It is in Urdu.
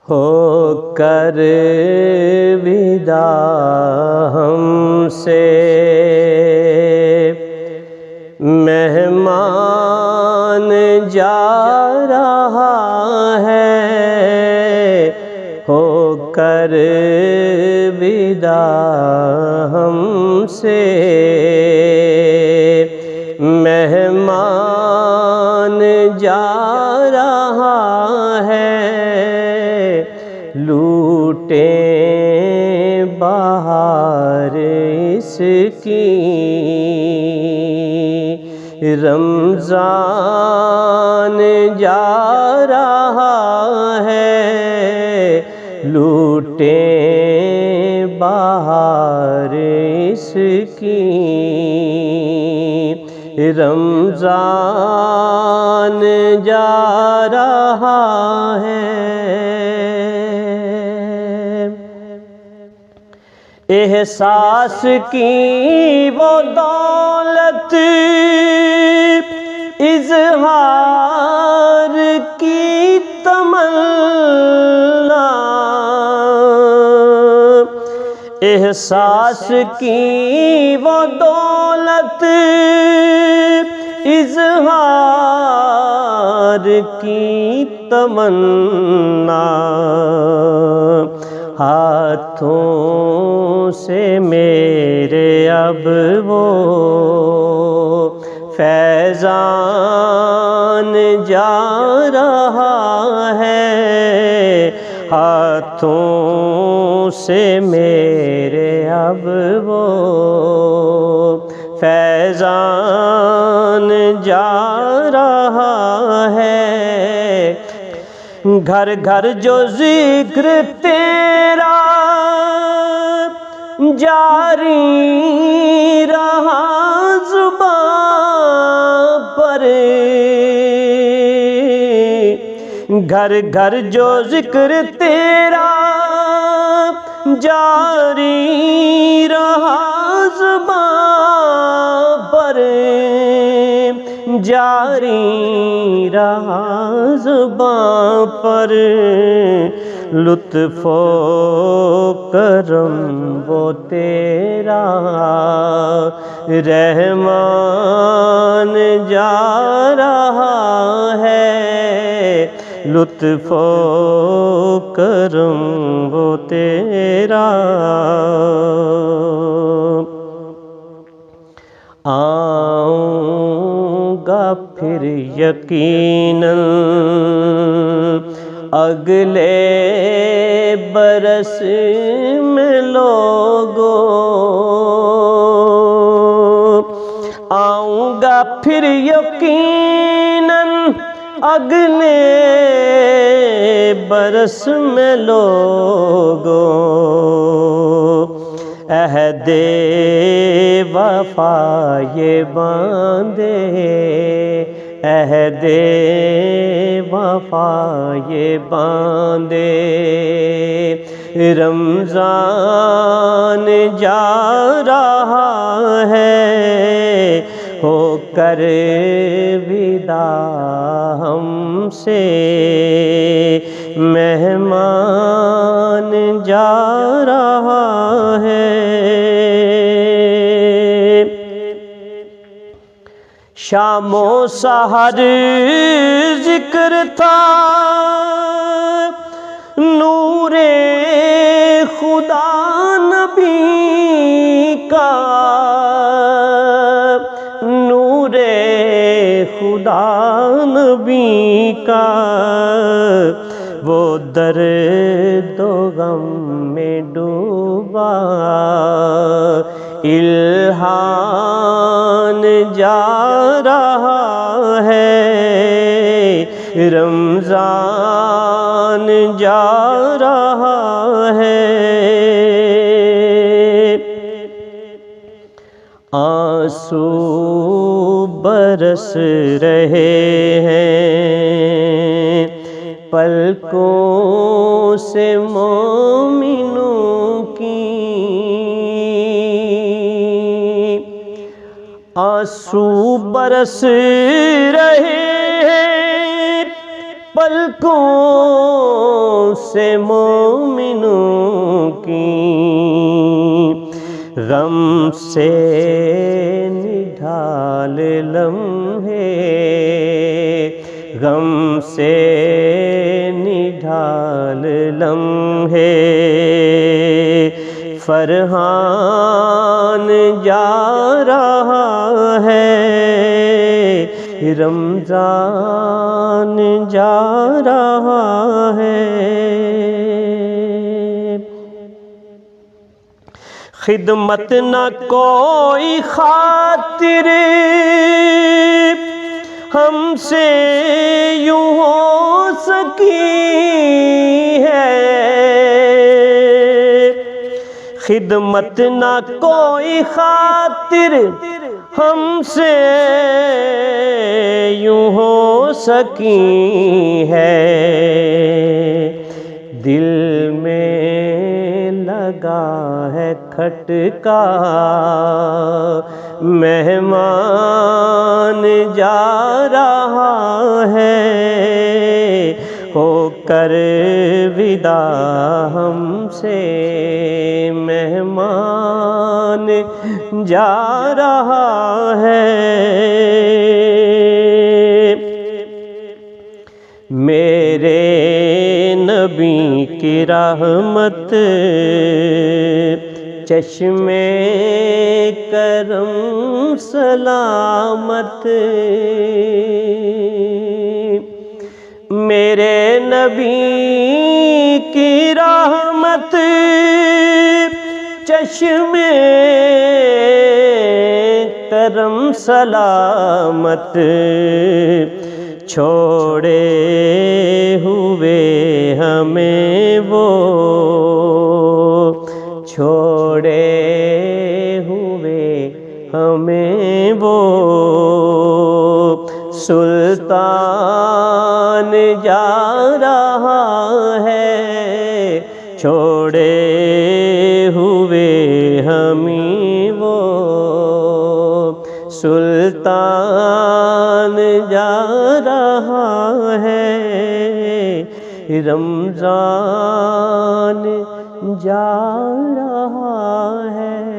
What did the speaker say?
ہو کر ودا ہم سے مہمان جا رہا ہے، ہو کر ودا ہم سے مہمان جا رہا ہے، لوٹیں بہار اس کی، رمضان جا رہا ہے، لوٹیں بہار اس کی، رمضان جا رہا ہے۔ احساس کی وہ دولت، اظہار کی تمنا، احساس کی وہ دولت، اظہار کی تمنا، ہاتھوں سے میرے اب وہ فیضان جا رہا ہے، ہاتھوں سے میرے اب وہ فیضان جا رہا ہے، گھر گھر جو ذکر تیرا جاری رہا زبان پر، گھر گھر جو ذکر تیرا جاری رہا زبان پر، جاری رہا زبان پر، لطف و کرم وہ تیرا رحمان جا رہا ہے، لطف و کرم وہ تیرا آؤں گا پھر یقیناً اگلے برس میں لوگو، آؤں گا پھر یقیناً اگلے برس میں لوگو، عہد وفا یہ باندھے، عہد وفا یہ باندھے، رمضان جا رہا ہے، ہو کر ودا ہم سے مہمان جا رہا ہے۔ شام و سحر ذکر تھا نور خدا نبی کا، نور خدا نبی کا، وہ درد و غم میں ڈوبا، الہان جا رہا ہے، رمضان جا رہا ہے، آنسو برس رہے ہیں پلکوں سے مومنوں کی، آنسو برس رہے ہیں پلکوں سے مومنوں کی غم سے نڈھال لمحے، غم سے نڈھال لمحے، فرحان جا رہا ہے، رمضان جا رہا ہے۔ خدمت نہ کوئی خاطر ہم سے یوں ہو سکی ہے، خدمت نہ کوئی خاطر ہم سے یوں ہو سکی ہے، دل میں لگا ہے کھٹکا، مہمان جا رہا ہے، ہو کر ودا ہم سے مہمان جا رہا ہے۔ میرے نبی کی رحمت چشمے کرم سلامت، میرے نبی کی رحمت چشمے کرم سلامت، چھوڑے ہوئے ہمیں وہ، چھوڑے ہوئے ہمیں وہ، سلطان جا رہا ہے، چھوڑے ہوئے ہمیں وہ، سلطان جا رہا ہے، رمضان جا رہا ہے۔